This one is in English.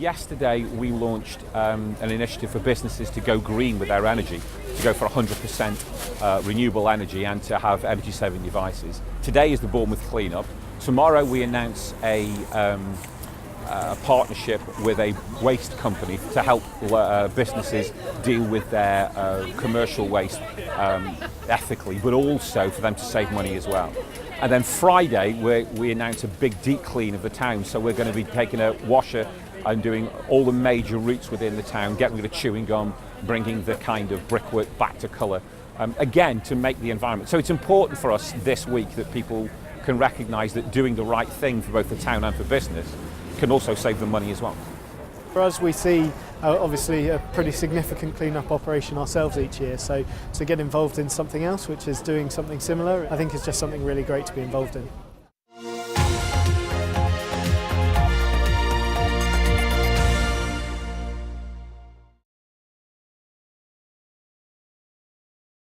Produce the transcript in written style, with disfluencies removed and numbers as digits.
Yesterday we launched an initiative for businesses to go green with their energy, to go for 100% renewable energy and to have energy saving devices. Today is the Bournemouth Clean Up. Tomorrow we announce a partnership with a waste company to help businesses deal with their commercial waste ethically, but also for them to save money as well. And then Friday we announce a big deep clean of the town, so we're going to be taking a washer and doing all the major routes within the town, getting rid of chewing gum, bringing the kind of brickwork back to colour, again to make the environment. So it's important for us this week that people can recognise that doing the right thing for both the town and for business can also save them money as well. For us, we see obviously a pretty significant clean-up operation ourselves each year, so to get involved in something else which is doing something similar, I think is just something really great to be involved in.